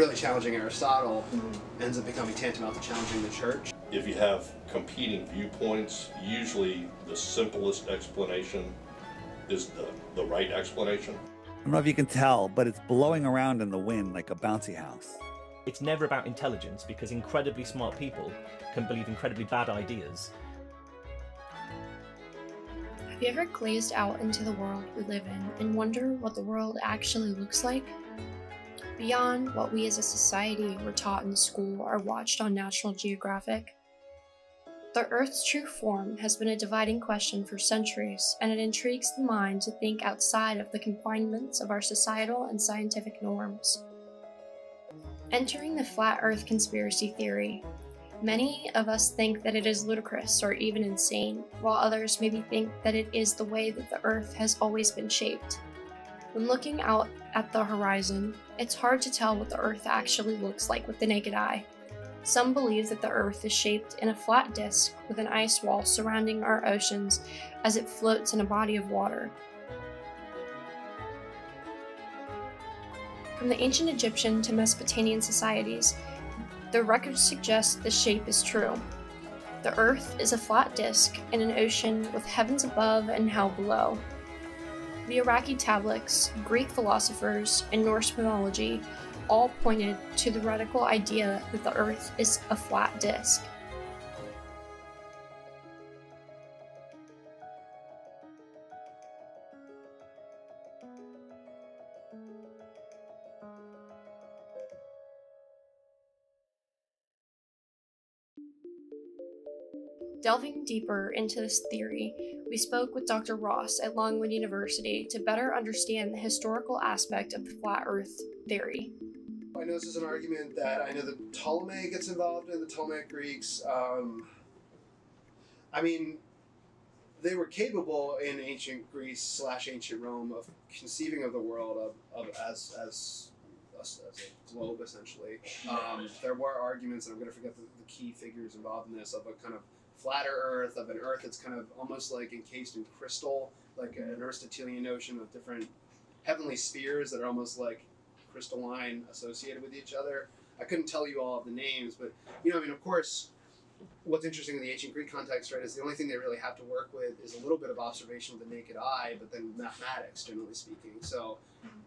really challenging Aristotle ends up becoming tantamount to challenging the church. If you have competing viewpoints, usually the simplest explanation is the right explanation. I don't know if you can tell, but it's blowing around in the wind like a bouncy house. It's never about intelligence, because incredibly smart people can believe incredibly bad ideas. Have you ever gazed out into the world we live in and wonder what the world actually looks like? Beyond what we as a society were taught in school or watched on National Geographic? The Earth's true form has been a dividing question for centuries, and it intrigues the mind to think outside of the confinements of our societal and scientific norms. Entering the flat Earth conspiracy theory, many of us think that it is ludicrous or even insane, while others maybe think that it is the way that the Earth has always been shaped. When looking out at the horizon, it's hard to tell what the Earth actually looks like with the naked eye. Some believe that the Earth is shaped in a flat disk with an ice wall surrounding our oceans as it floats in a body of water. From the ancient Egyptian to Mesopotamian societies, the records suggest the shape is true. The Earth is a flat disk in an ocean with heavens above and hell below. The Iraqi tablets, Greek philosophers, and Norse mythology all pointed to the radical idea that the Earth is a flat disk. Delving deeper into this theory, we spoke with Dr. Ross at Longwood University to better understand the historical aspect of the flat Earth theory. I know this is an argument that I know the Ptolemy gets involved in, the Ptolemaic Greeks. I mean, they were capable in ancient Greece / ancient Rome of conceiving of the world as a globe, essentially. There were arguments, and I'm going to forget the key figures involved in this, of a kind of flatter Earth, of an Earth that's kind of almost like encased in crystal, like an Aristotelian notion of different heavenly spheres that are almost like crystalline associated with each other. I couldn't tell you all of the names, but, I mean, of course, what's interesting in the ancient Greek context, right, is the only thing they really have to work with is a little bit of observation with the naked eye, but then mathematics, generally speaking. So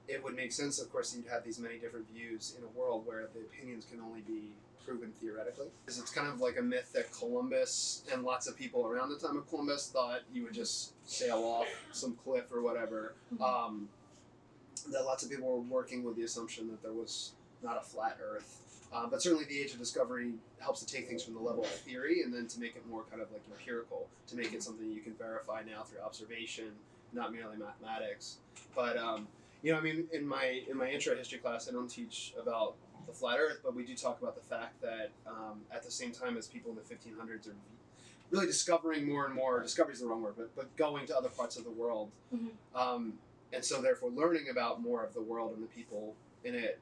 it would make sense, of course, that you'd have these many different views in a world where the opinions can only be proven theoretically. It's kind of like a myth that Columbus and lots of people around the time of Columbus thought you would just sail off some cliff or whatever. That lots of people were working with the assumption that there was not a flat Earth. But certainly the age of discovery helps to take things from the level of theory and then to make it more kind of like empirical, to make it something you can verify now through observation, not merely mathematics. But I mean, in my intro history class, I don't teach about the flat Earth, but we do talk about the fact that at the same time as people in the 1500s are really discovering more and more, discovery is the wrong word, but going to other parts of the world. And so therefore learning about more of the world and the people in it.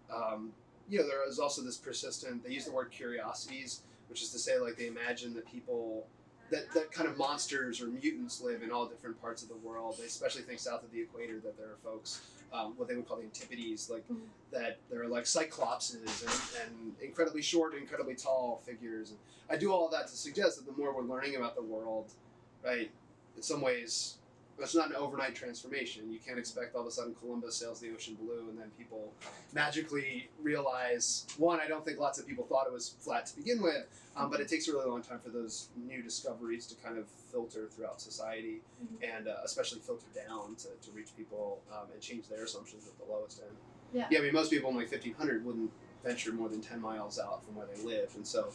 There is also this persistent, they use the word curiosities, which is to say, like, they imagine that people, that kind of monsters or mutants live in all different parts of the world. They especially think south of the equator that there are folks, what they would call the Antipodes, like that there are like cyclopses and incredibly short, incredibly tall figures. And I do all of that to suggest that the more we're learning about the world, right, in some ways, it's not an overnight transformation. You can't expect all of a sudden Columbus sails the ocean blue and then people magically realize, one, I don't think lots of people thought it was flat to begin with, but it takes a really long time for those new discoveries to kind of filter throughout society and especially filter down to reach people and change their assumptions at the lowest end. Yeah, I mean, most people in like 1500 wouldn't venture more than 10 miles out from where they lived, and so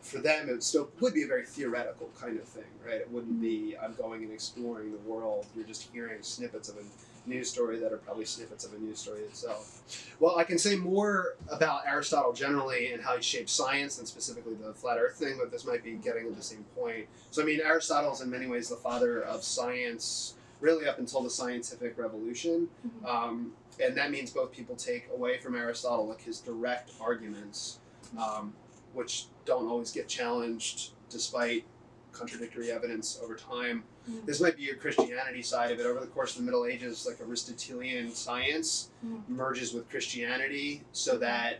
for them it still would be a very theoretical kind of thing, right? It wouldn't be, I'm going and exploring the world. You're just hearing snippets of a news story that are probably snippets of a news story itself. Well, I can say more about Aristotle generally and how he shaped science and specifically the flat Earth thing, but this might be getting at the same point. So, I mean, Aristotle is in many ways the father of science, really up until the scientific revolution. And that means both people take away from Aristotle like his direct arguments, which don't always get challenged despite contradictory evidence over time. This might be your Christianity side of it. Over the course of the Middle Ages, like Aristotelian science merges with Christianity so that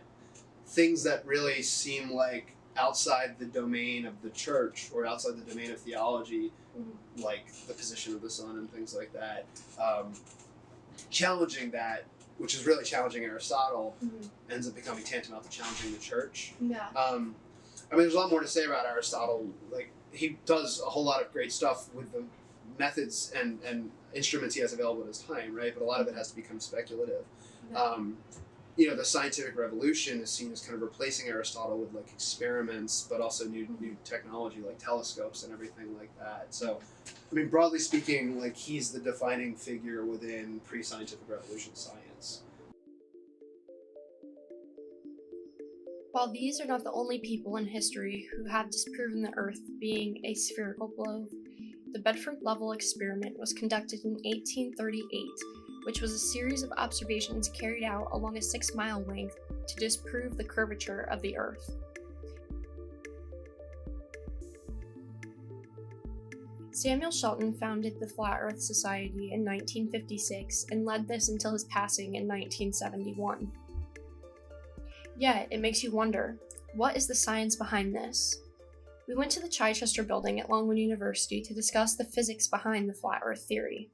things that really seem like outside the domain of the church or outside the domain of theology, like the position of the sun and things like that, challenging that, which is really challenging Aristotle, ends up becoming tantamount to challenging the church. Yeah. I mean, there's a lot more to say about Aristotle. Like, he does a whole lot of great stuff with the methods and instruments he has available at his time, right? But a lot of it has to become speculative. Yeah. You know, the scientific revolution is seen as kind of replacing Aristotle with like experiments, but also new technology like telescopes and everything like that. So, I mean, broadly speaking, like, he's the defining figure within pre-scientific revolution science. While these are not the only people in history who have disproven the Earth being a spherical globe, the Bedford Level experiment was conducted in 1838, which was a series of observations carried out along a 6-mile length to disprove the curvature of the Earth. Samuel Shelton founded the Flat Earth Society in 1956 and led this until his passing in 1971. Yet, it makes you wonder, what is the science behind this? We went to the Chichester building at Longwood University to discuss the physics behind the flat Earth theory.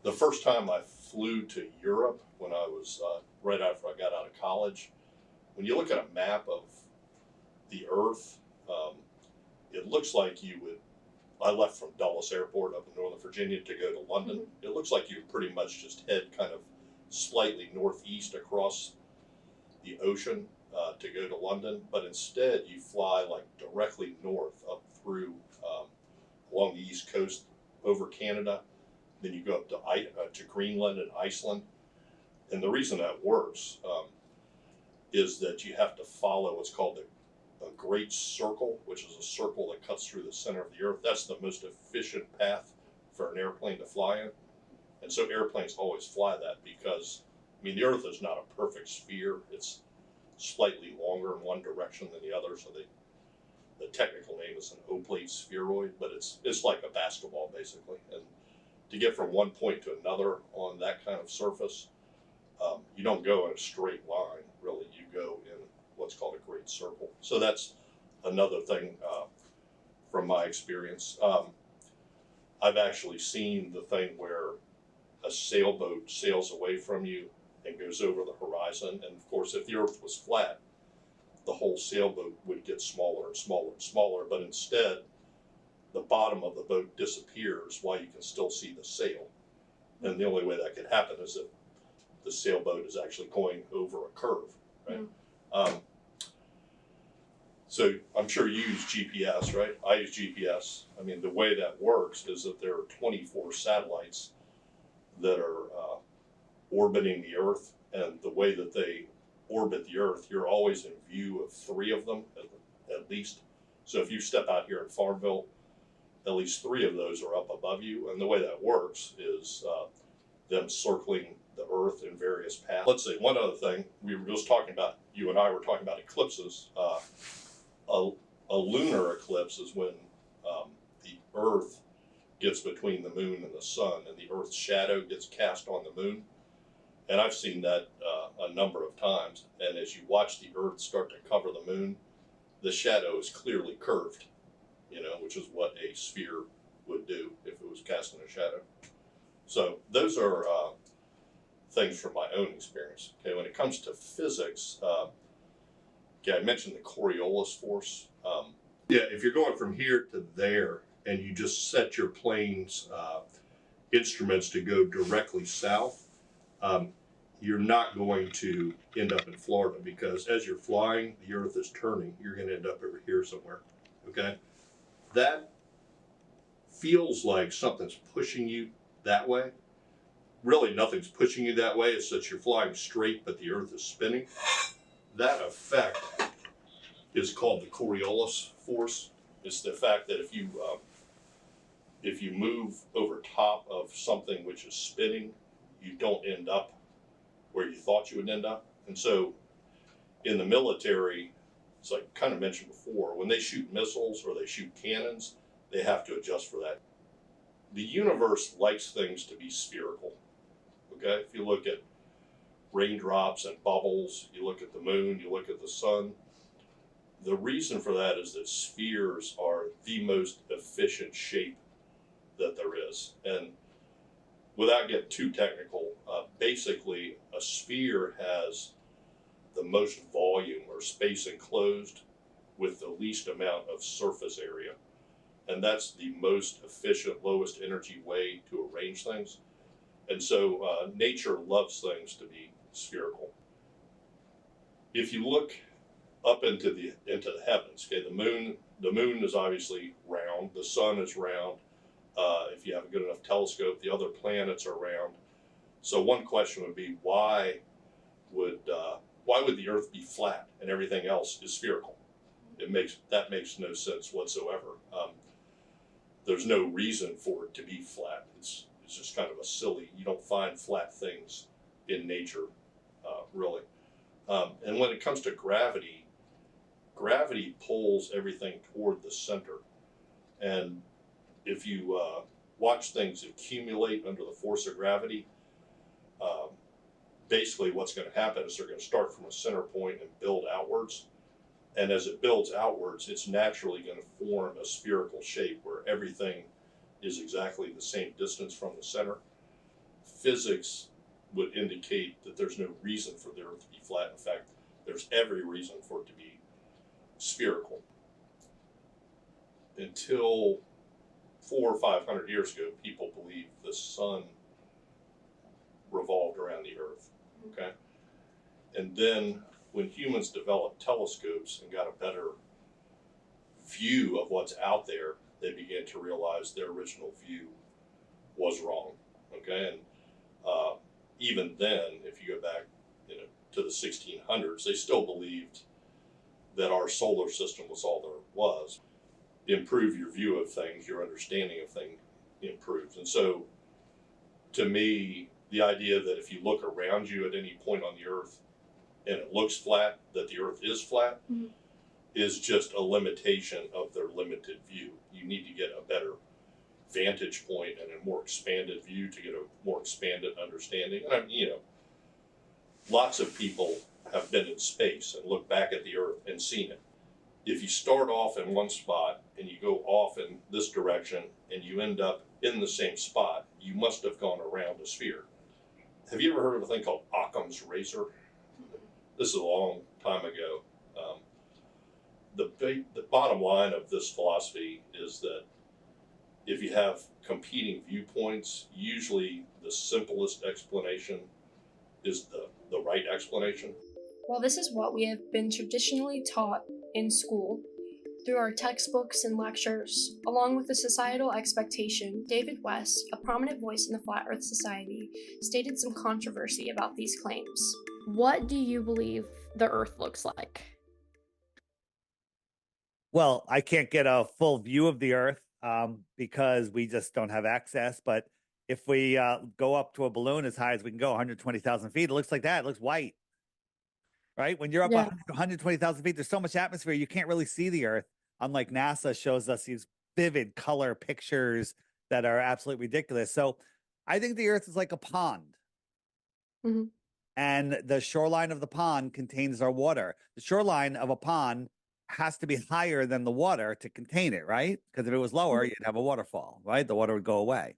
The first time I flew to Europe, when I was right after I got out of college, when you look at a map of the Earth, it looks like you would. I left from Dulles Airport up in Northern Virginia to go to London. It looks like you pretty much just head kind of slightly northeast across the ocean to go to London, but instead you fly like directly north up through along the east coast over Canada. Then you go up to Greenland and Iceland. And the reason that works is that you have to follow what's called a great circle, which is a circle that cuts through the center of the Earth. That's the most efficient path for an airplane to fly in. And so airplanes always fly that because, I mean, the Earth is not a perfect sphere. It's slightly longer in one direction than the other. So the technical name is an oblate spheroid, but it's like a basketball basically. And to get from one point to another on that kind of surface, you don't go in a straight line, really. You go in what's called a great circle. So that's another thing from my experience. I've actually seen the thing where a sailboat sails away from you and goes over the horizon. And of course, if the Earth was flat, the whole sailboat would get smaller and smaller and smaller. But instead, the bottom of the boat disappears while you can still see the sail. And the only way that could happen is if the sailboat is actually going over a curve, right? So I'm sure you use GPS, right? I use GPS. I mean, the way that works is that there are 24 satellites that are orbiting the Earth, and the way that they orbit the Earth, you're always in view of 3 of them at least. So if you step out here in Farmville, at least 3 of those are up above you, and the way that works is them circling the Earth in various paths. Let's see, one other thing, we were just talking about, you and I were talking about eclipses. A lunar eclipse is when the Earth gets between the moon and the sun, and the Earth's shadow gets cast on the moon. And I've seen that a number of times. And as you watch the Earth start to cover the moon, the shadow is clearly curved, which is what a sphere would do if it was casting a shadow. So those are things from my own experience. Okay, when it comes to physics, I mentioned the Coriolis force. If you're going from here to there and you just set your plane's instruments to go directly south, you're not going to end up in Florida, because as you're flying, the Earth is turning. You're going to end up over here somewhere. Okay, that feels like something's pushing you that way. Really, nothing's pushing you that way. It's that you're flying straight, but the Earth is spinning. That effect is called the Coriolis force. It's the fact that if you move over top of something which is spinning, you don't end up where you thought you would end up. And so in the military, as I kind of mentioned before, when they shoot missiles or they shoot cannons, they have to adjust for that. The universe likes things to be spherical. Okay, if you look at raindrops and bubbles. You look at the moon, you look at the sun. The reason for that is that spheres are the most efficient shape that there is. And without getting too technical, basically a sphere has the most volume or space enclosed with the least amount of surface area. And that's the most efficient, lowest energy way to arrange things. And so nature loves things to be spherical. If you look up into the heavens, okay, the moon is obviously round, the sun is round. If you have a good enough telescope, the other planets are round. So one question would be, why would the Earth be flat and everything else is spherical? That makes no sense whatsoever. There's no reason for it to be flat. It's just kind of a silly. You don't find flat things in nature, really. And when it comes to gravity pulls everything toward the center. And if you watch things accumulate under the force of gravity, basically what's going to happen is they're going to start from a center point and build outwards. And as it builds outwards, it's naturally going to form a spherical shape where everything is exactly the same distance from the center. Physics would indicate that there's no reason for the Earth to be flat. In fact, there's every reason for it to be spherical. Until 400 or 500 years ago, people believed the sun revolved around the Earth. Okay, and then when humans developed telescopes and got a better view of what's out there, they began to realize their original view was wrong. Okay, and even then, if you go back, to the 1600s, they still believed that our solar system was all there was. Improve your view of things, your understanding of things improves. And so, to me, the idea that if you look around you at any point on the Earth and it looks flat, that the Earth is flat, is just a limitation of their limited view. You need to get a better vantage point and a more expanded view to get a more expanded understanding. And lots of people have been in space and looked back at the Earth and seen it. If you start off in one spot and you go off in this direction and you end up in the same spot, you must have gone around a sphere. Have you ever heard of a thing called Occam's razor? This is a long time ago. The bottom line of this philosophy is that if you have competing viewpoints, usually the simplest explanation is the right explanation. While this is what we have been traditionally taught in school, through our textbooks and lectures, along with the societal expectation, David West, a prominent voice in the Flat Earth Society, stated some controversy about these claims. What do you believe the Earth looks like? Well, I can't get a full view of the Earth because we just don't have access. But if we go up to a balloon as high as we can go, 120,000 feet, it looks like that. It looks white, right? When you're up 120,000 feet, there's so much atmosphere, you can't really see the Earth. Unlike NASA shows us these vivid color pictures that are absolutely ridiculous. So I think the Earth is like a pond. And the shoreline of the pond contains our water. The shoreline of a pond has to be higher than the water to contain it, right? Because if it was lower, you'd have a waterfall, right? The water would go away.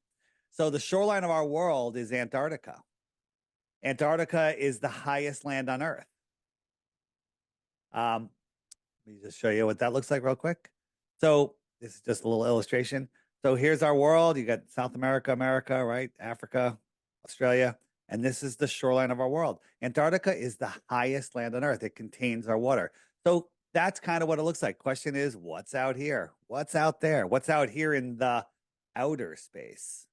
So the shoreline of our world is Antarctica. Antarctica is the highest land on Earth. Let me just show you what that looks like real quick. So this is just a little illustration. So here's our world. You got South America, right? Africa, Australia. And this is the shoreline of our world. Antarctica is the highest land on Earth. It contains our water. So that's kind of what it looks like. Question is, what's out here? What's out there? What's out here in the outer space?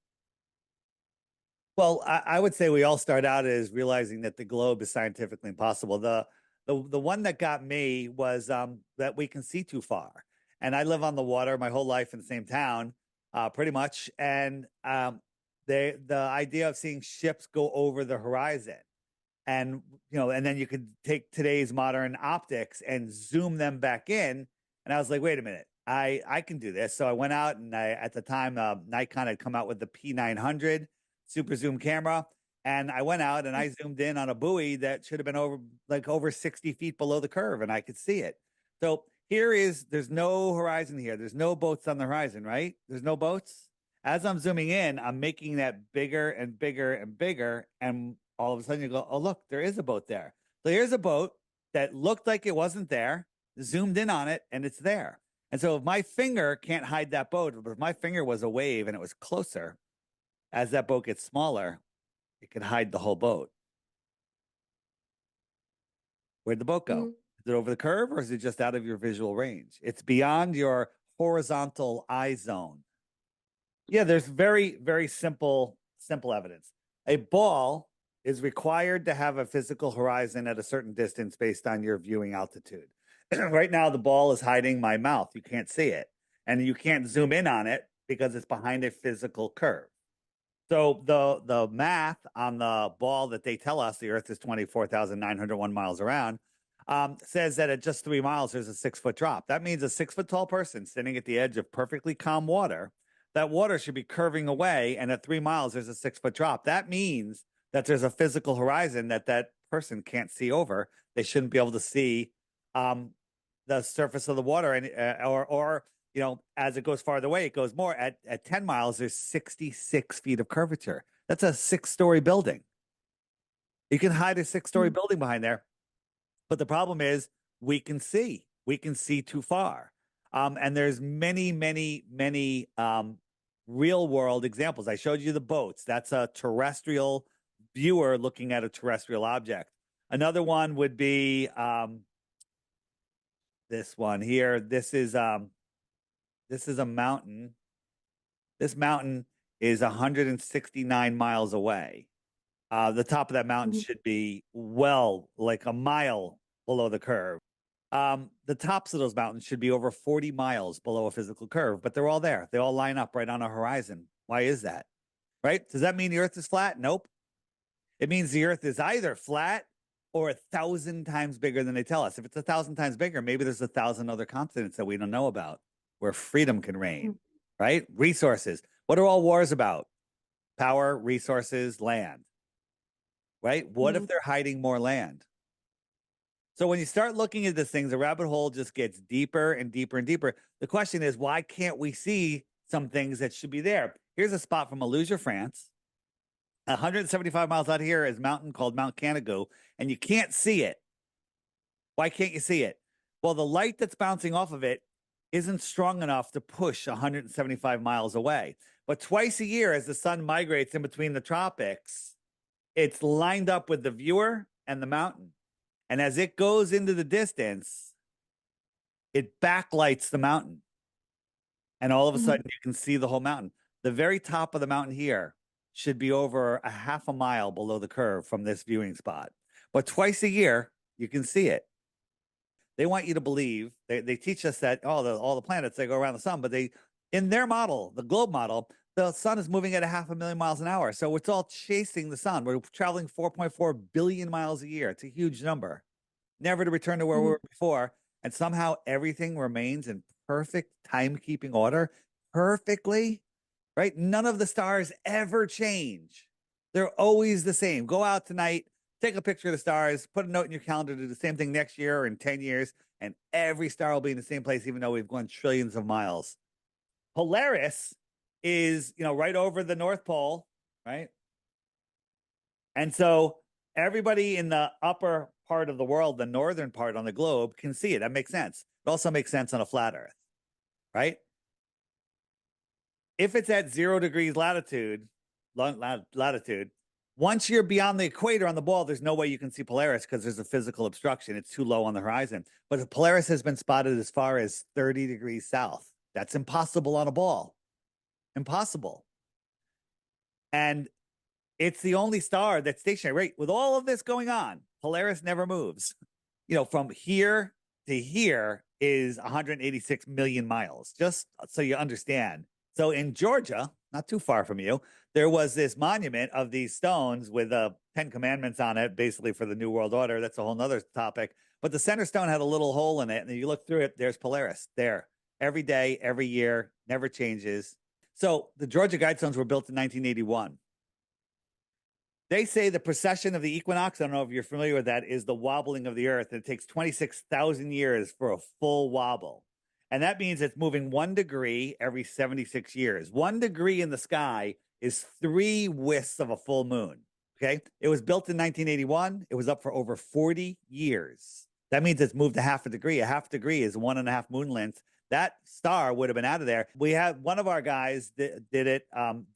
Well, I would say we all start out as realizing that the globe is scientifically impossible. The one that got me was that we can see too far. And I live on the water my whole life in the same town, pretty much. And the idea of seeing ships go over the horizon, and and then you could take today's modern optics and zoom them back in. And I was like, wait a minute, I can do this. So I went out and at the time Nikon had come out with the P900 super zoom camera, And I went out and I zoomed in on a buoy that should have been over 60 feet below the curve, and I could see it. So there's no horizon here. There's no boats on the horizon, right? There's no boats. As I'm zooming in, I'm making that bigger and bigger and bigger. And all of a sudden you go, oh, look, there is a boat there. So here's a boat that looked like it wasn't there, zoomed in on it, and it's there. And so if my finger can't hide that boat, but if my finger was a wave and it was closer, as that boat gets smaller, it could hide the whole boat. Where'd the boat go? Mm-hmm. Is it over the curve or is it just out of your visual range? It's beyond your horizontal eye zone. Yeah, there's very, very simple evidence. A ball is required to have a physical horizon at a certain distance based on your viewing altitude. Right now, the ball is hiding my mouth. You can't see it. And you can't zoom in on it because it's behind a physical curve. So the math on the ball that they tell us the Earth is 24,901 miles around says that at just 3 miles, there's a 6-foot drop. That means a 6-foot tall person sitting at the edge of perfectly calm water, that water should be curving away. And at 3 miles, there's a 6-foot drop. That means that there's a physical horizon that person can't see over. They shouldn't be able to see the surface of the water, and or as it goes farther away, it goes more. At 10 miles, there's 66 feet of curvature. That's a 6-story building. You can hide a 6-story building behind there. But the problem is we can see too far. And there's many, many, many real world examples. I showed you the boats. That's a terrestrial viewer looking at a terrestrial object. Another one would be this one here. This is a mountain. This mountain is 169 miles away. The top of that mountain should be like a mile below the curve. The tops of those mountains should be over 40 miles below a physical curve, but they're all there. They all line up right on a horizon. Why is that? Right? Does that mean the Earth is flat? Nope. It means the Earth is either flat or 1,000 times bigger than they tell us. If it's 1,000 times bigger, maybe there's 1,000 other continents that we don't know about where freedom can reign, right? Resources. What are all wars about? Power, resources, land, right? What if they're hiding more land? So when you start looking at these things, the rabbit hole just gets deeper and deeper and deeper. The question is, why can't we see some things that should be there? Here's a spot from Aluja, France. 175 miles out here is a mountain called Mount Canigou, and you can't see it. Why can't you see it? Well, the light that's bouncing off of it isn't strong enough to push 175 miles away. But twice a year, as the sun migrates in between the tropics, it's lined up with the viewer and the mountain. And as it goes into the distance, it backlights the mountain. And all of a sudden, you can see the whole mountain. The very top of the mountain here should be over a half a mile below the curve from this viewing spot. But twice a year, you can see it. They want you to believe, they teach us that all the planets, they go around the sun, but in their model, the globe model, the sun is moving at 500,000 miles an hour. So it's all chasing the sun. We're traveling 4.4 billion miles a year. It's a huge number. Never to return to where we were before. And somehow everything remains in perfect timekeeping order, perfectly, right? None of the stars ever change. They're always the same. Go out tonight, take a picture of the stars, put a note in your calendar to do the same thing next year or in 10 years, and every star will be in the same place, even though we've gone trillions of miles. Polaris is, right over the North Pole, right? And so everybody in the upper part of the world, the northern part on the globe, can see it. That makes sense. It also makes sense on a flat Earth, right? If it's at 0 degrees latitude, once you're beyond the equator on the ball, there's no way you can see Polaris because there's a physical obstruction. It's too low on the horizon. But if Polaris has been spotted as far as 30 degrees south. That's impossible on a ball. Impossible. And it's the only star that's stationary. Right? With all of this going on, Polaris never moves. From here to here is 186 million miles, just so you understand. So in Georgia, not too far from you, there was this monument of these stones with the 10 commandments on it, basically for the New World Order. That's a whole nother topic. But the center stone had a little hole in it, and you look through it, there's Polaris there. Every day, every year, never changes. So the Georgia Guidestones were built in 1981. They say the precession of the equinox, I don't know if you're familiar with that, is the wobbling of the earth. It takes 26,000 years for a full wobble. And that means it's moving 1 degree every 76 years. 1 degree in the sky is 3 wisps of a full moon. Okay. It was built in 1981. It was up for over 40 years. That means it's moved a half a degree. A half degree is 1.5 moon lengths. That star would have been out of there. We have one of our guys did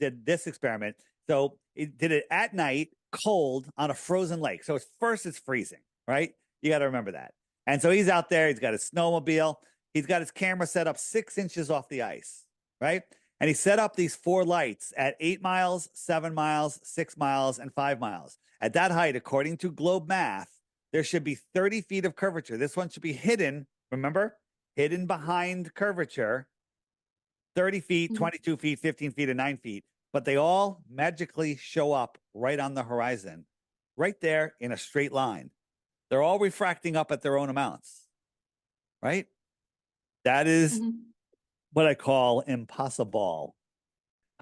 this experiment. So it did it at night, cold on a frozen lake. So first it's freezing, right? You got to remember that. And so he's out there. He's got his snowmobile. He's got his camera set up 6 inches off the ice, right? And he set up these 4 lights at 8 miles, 7 miles, 6 miles, and 5 miles. At that height, according to globe math, there should be 30 feet of curvature. This one should be hidden, remember? Hidden behind curvature, 30 feet, 22 feet, 15 feet, and 9 feet. But they all magically show up right on the horizon, right there in a straight line. They're all refracting up at their own amounts, right? That is what I call impossible.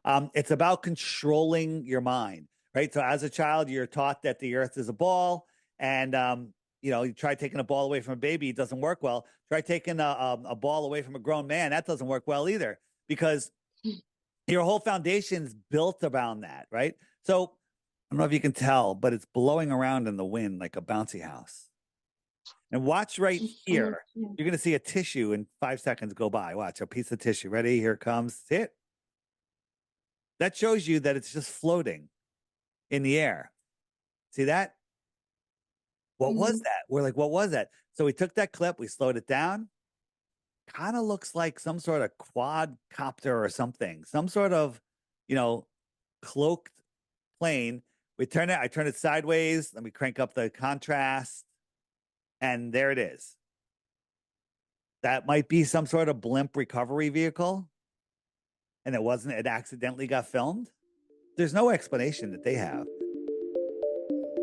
It's about controlling your mind, right? So as a child, you're taught that the earth is a ball, and you try taking a ball away from a baby, it doesn't work well. Try taking a ball away from a grown man, that doesn't work well either, because your whole foundation's built around that, right? So I don't know if you can tell, but it's blowing around in the wind like a bouncy house. And watch right here. You're going to see a tissue in 5 seconds go by. Watch, a piece of tissue. Ready? Here it comes. See it? That shows you that it's just floating in the air. See that? What was that? We're like, what was that? So we took that clip, we slowed it down. Kind of looks like some sort of quadcopter or something, some sort of, cloaked plane. I turn it sideways. Let me crank up the contrast. And there it is. That might be some sort of blimp recovery vehicle. And it accidentally got filmed. There's no explanation that they have.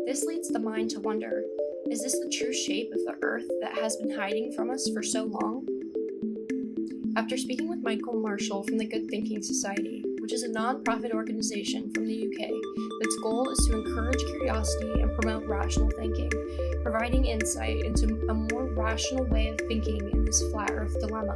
This leads the mind to wonder, is this the true shape of the Earth that has been hiding from us for so long? After speaking with Michael Marshall from the Good Thinking Society, which is a non-profit organization from the UK, its goal is to encourage curiosity and promote rational thinking, providing insight into a more rational way of thinking in this flat Earth dilemma.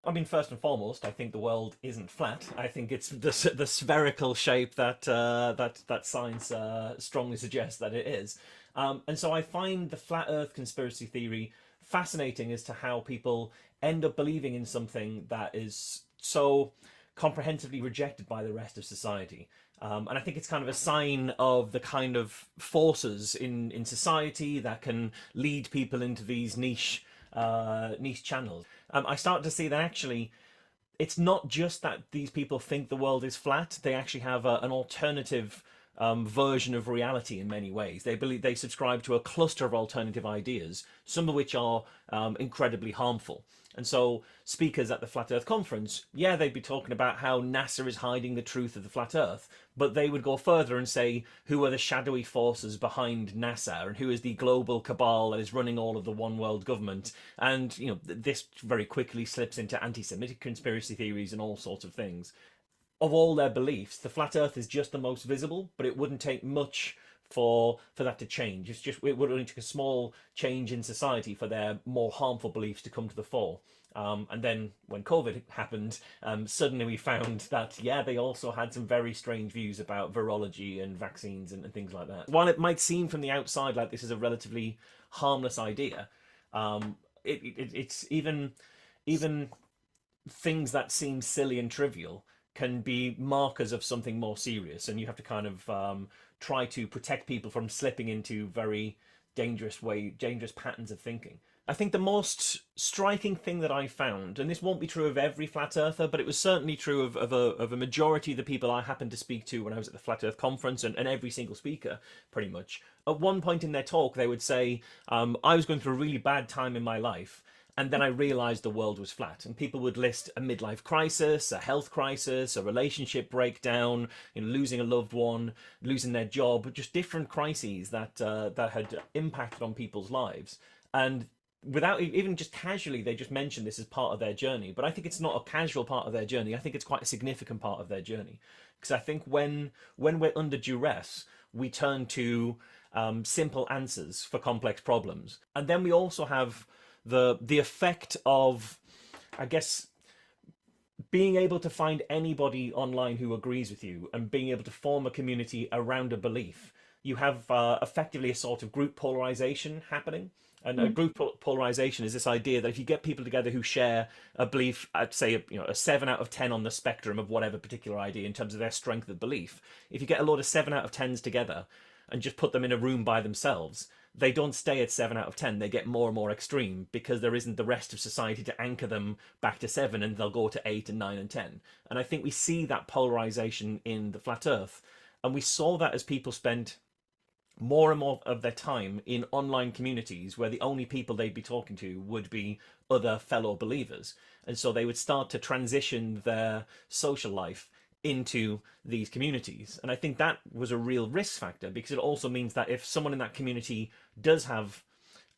I mean, first and foremost, I think the world isn't flat. I think it's the spherical shape that that science strongly suggests that it is. And so I find the flat Earth conspiracy theory fascinating as to how people end up believing in something that is so comprehensively rejected by the rest of society. And I think it's kind of a sign of the kind of forces in society that can lead people into these niche channels. I start to see that actually it's not just that these people think the world is flat, they actually have an alternative version of reality in many ways. They subscribe to a cluster of alternative ideas, some of which are incredibly harmful. And so speakers at the Flat Earth Conference, yeah, they'd be talking about how NASA is hiding the truth of the flat Earth, but they would go further and say who are the shadowy forces behind NASA and who is the global cabal that is running all of the one world government. And, this very quickly slips into anti-Semitic conspiracy theories and all sorts of things. Of all their beliefs, the flat Earth is just the most visible, but it wouldn't take much for that to change. It would only take a small change in society for their more harmful beliefs to come to the fore. And then when COVID happened, suddenly we found that, yeah, they also had some very strange views about virology and vaccines and things like that. While it might seem from the outside like this is a relatively harmless idea, it's even things that seem silly and trivial can be markers of something more serious, and you have to kind of try to protect people from slipping into very dangerous patterns of thinking. I think the most striking thing that I found, and this won't be true of every flat earther, but it was certainly true of a majority of the people I happened to speak to when I was at the Flat Earth Conference, and every single speaker, pretty much. At one point in their talk, they would say, I was going through a really bad time in my life, and then I realized the world was flat. And people would list a midlife crisis, a health crisis, a relationship breakdown, losing a loved one, losing their job, just different crises that had impacted on people's lives. And without even just casually, they just mention this as part of their journey. But I think it's not a casual part of their journey. I think it's quite a significant part of their journey, because I think when we're under duress, we turn to simple answers for complex problems, and then we also have the effect of, I guess, being able to find anybody online who agrees with you and being able to form a community around a belief. You have effectively a sort of group polarization happening. And a group polarization is this idea that if you get people together who share a belief, I'd say, a 7 out of 10 on the spectrum of whatever particular idea in terms of their strength of belief, if you get a lot of 7 out of 10s together and just put them in a room by themselves, they don't stay at 7 out of 10. They get more and more extreme because there isn't the rest of society to anchor them back to 7, and they'll go to 8 and 9 and 10. And I think we see that polarization in the flat earth. And we saw that as people spent more and more of their time in online communities where the only people they'd be talking to would be other fellow believers. And so they would start to transition their social life into these communities. And I think that was a real risk factor, because it also means that if someone in that community does have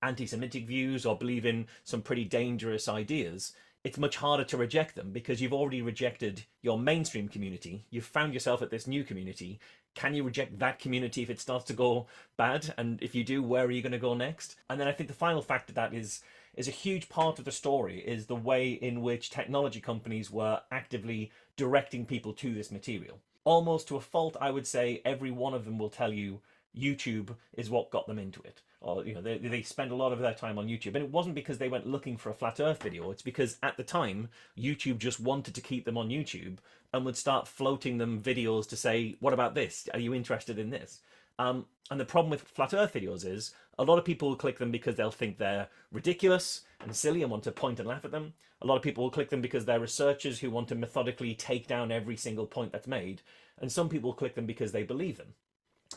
anti-Semitic views or believe in some pretty dangerous ideas, it's much harder to reject them because you've already rejected your mainstream community. You've found yourself at this new community. Can you reject that community if it starts to go bad? And if you do, where are you going to go next? And then I think the final factor that is a huge part of the story is the way in which technology companies were actively directing people to this material. Almost to a fault, I would say every one of them will tell you YouTube is what got them into it. Or, they spend a lot of their time on YouTube. And it wasn't because they went looking for a flat earth video. It's because at the time, YouTube just wanted to keep them on YouTube and would start floating them videos to say, what about this? Are you interested in this? And the problem with flat earth videos is a lot of people will click them because they'll think they're ridiculous and silly and want to point and laugh at them. A lot of people will click them because they're researchers who want to methodically take down every single point that's made. And some people click them because they believe them.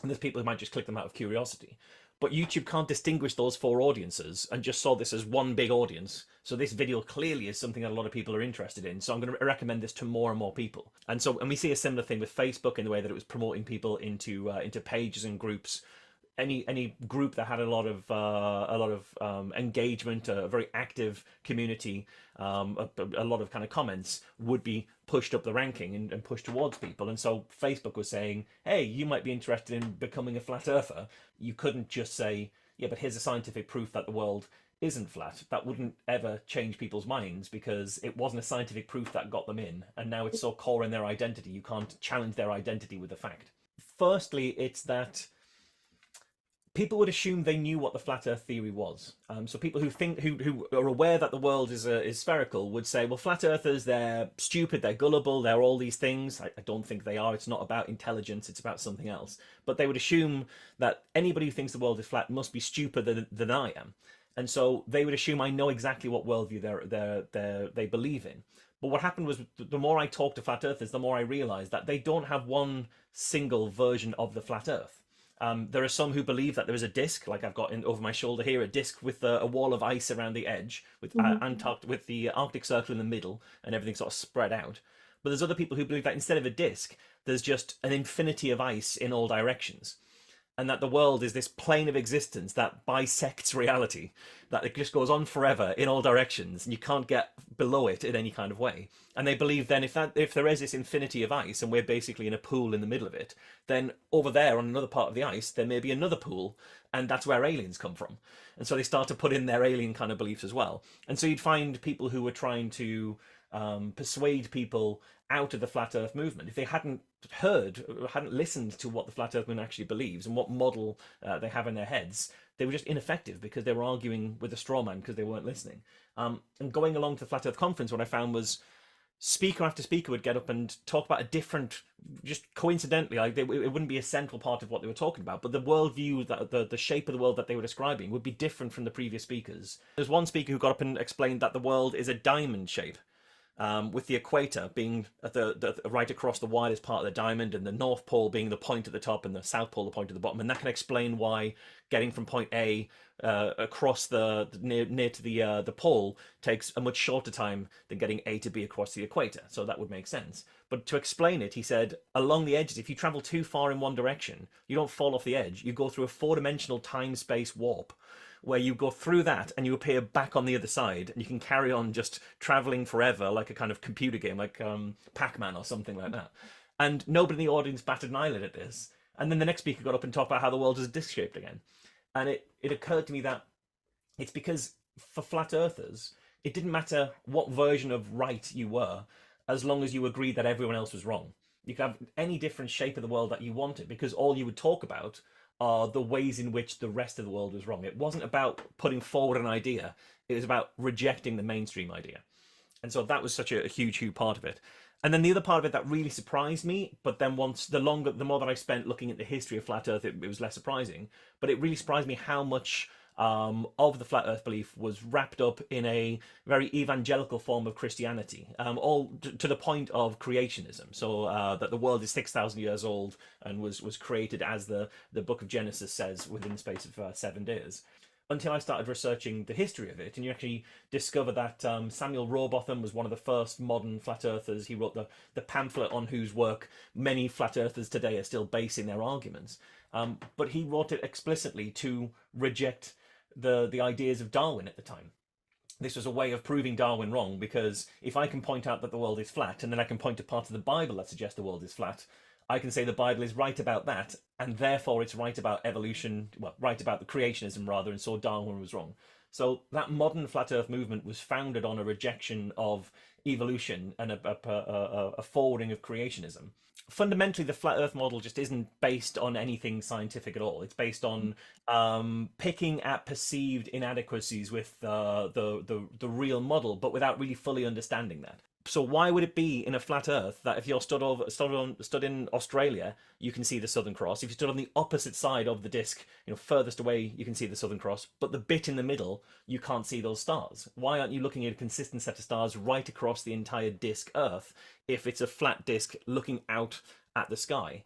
And there's people who might just click them out of curiosity. But YouTube can't distinguish those 4 audiences and just saw this as one big audience. So this video clearly is something that a lot of people are interested in. So I'm going to recommend this to more and more people. And we see a similar thing with Facebook in the way that it was promoting people into pages and groups. Any group that had a lot of engagement, a very active community, a lot of kind of comments would be pushed up the ranking and pushed towards people. And so Facebook was saying, hey, you might be interested in becoming a flat earther. You couldn't just say, yeah, but here's a scientific proof that the world isn't flat. That wouldn't ever change people's minds because it wasn't a scientific proof that got them in. And now it's so core in their identity, you can't challenge their identity with the fact. Firstly, it's that people would assume they knew what the flat earth theory was. So people who are aware that the world is spherical would say, well, flat earthers, they're stupid, they're gullible, they're all these things. I don't think they are. It's not about intelligence, it's about something else. But they would assume that anybody who thinks the world is flat must be stupider than I am. And so they would assume I know exactly what worldview they believe in. But what happened was, the more I talked to flat earthers, the more I realized that they don't have one single version of the flat earth. There are some who believe that there is a disc, like I've got over my shoulder here, a disc with a wall of ice around the edge, with with the Arctic Circle in the middle, and everything sort of spread out. But there's other people who believe that instead of a disc, there's just an infinity of ice in all directions, and that the world is this plane of existence that bisects reality, that it just goes on forever in all directions, and you can't get below it in any kind of way. And they believe then if there is this infinity of ice and we're basically in a pool in the middle of it, then over there on another part of the ice there may be another pool, and that's where aliens come from. And so they start to put in their alien kind of beliefs as well. And so you'd find people who were trying to persuade people out of the flat earth movement, if they hadn't listened to what the flat earth movement actually believes and what model they have in their heads, they were just ineffective because they were arguing with a straw man because they weren't listening. And going along to the flat earth conference, what I found was speaker after speaker would get up and talk about a different, just coincidentally, it wouldn't be a central part of what they were talking about, but the worldview, the shape of the world that they were describing would be different from the previous speakers. There's one speaker who got up and explained that the world is a diamond shape, with the equator being at the right across the widest part of the diamond, and the North Pole being the point at the top and the South Pole the point at the bottom. And that can explain why getting from point A across near to the pole takes a much shorter time than getting A to B across the equator. So that would make sense. But to explain it, he said, along the edges, if you travel too far in one direction, you don't fall off the edge. You go through a 4-dimensional time-space warp, where you go through that and you appear back on the other side, and you can carry on just traveling forever like a kind of computer game, like Pac-Man or something like that. And nobody in the audience batted an eyelid at this. And then the next speaker got up and talked about how the world is disc-shaped again. And it occurred to me that it's because for flat earthers, it didn't matter what version of right you were, as long as you agreed that everyone else was wrong. You could have any different shape of the world that you wanted, because all you would talk about are the ways in which the rest of the world was wrong. It wasn't about putting forward an idea. It was about rejecting the mainstream idea. And so that was such a huge, huge part of it. And then the other part of it that really surprised me, but then the more that I spent looking at the history of flat Earth, it was less surprising. But it really surprised me how much of the flat Earth belief was wrapped up in a very evangelical form of Christianity, all to the point of creationism. So that the world is 6,000 years old and was created, as the book of Genesis says, within the space of 7 days. Until I started researching the history of it, and you actually discover that Samuel Rowbotham was one of the first modern flat earthers. He wrote the pamphlet on whose work many flat earthers today are still basing their arguments. But he wrote it explicitly to reject the ideas of Darwin at the time. This was a way of proving Darwin wrong, because if I can point out that the world is flat, and then I can point to parts of the Bible that suggest the world is flat, I can say the Bible is right about that, and therefore it's right about evolution, well, right about the creationism rather, and so Darwin was wrong. So that modern flat earth movement was founded on a rejection of evolution and a forwarding of creationism. Fundamentally, the flat earth model just isn't based on anything scientific at all. It's based on picking at perceived inadequacies with the real model, but without really fully understanding that. So why would it be in a flat earth that if you're stood in Australia, you can see the Southern Cross? If you stood on the opposite side of the disc, furthest away, you can see the Southern Cross, but the bit in the middle, you can't see those stars? Why aren't you looking at a consistent set of stars right across the entire disc Earth if it's a flat disc looking out at the sky?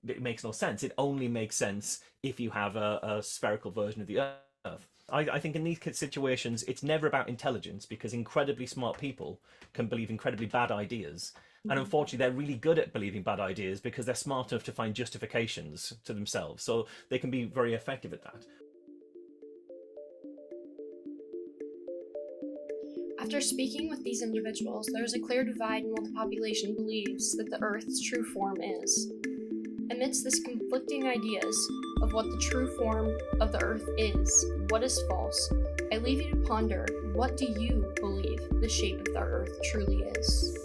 It makes no sense. It only makes sense if you have a spherical version of the Earth. I think in these situations, it's never about intelligence, because incredibly smart people can believe incredibly bad ideas. And unfortunately, they're really good at believing bad ideas because they're smart enough to find justifications to themselves. So they can be very effective at that. After speaking with these individuals, there is a clear divide in what the population believes that the Earth's true form is. Amidst this conflicting ideas of what the true form of the Earth is, what is false, I leave you to ponder, what do you believe the shape of the Earth truly is?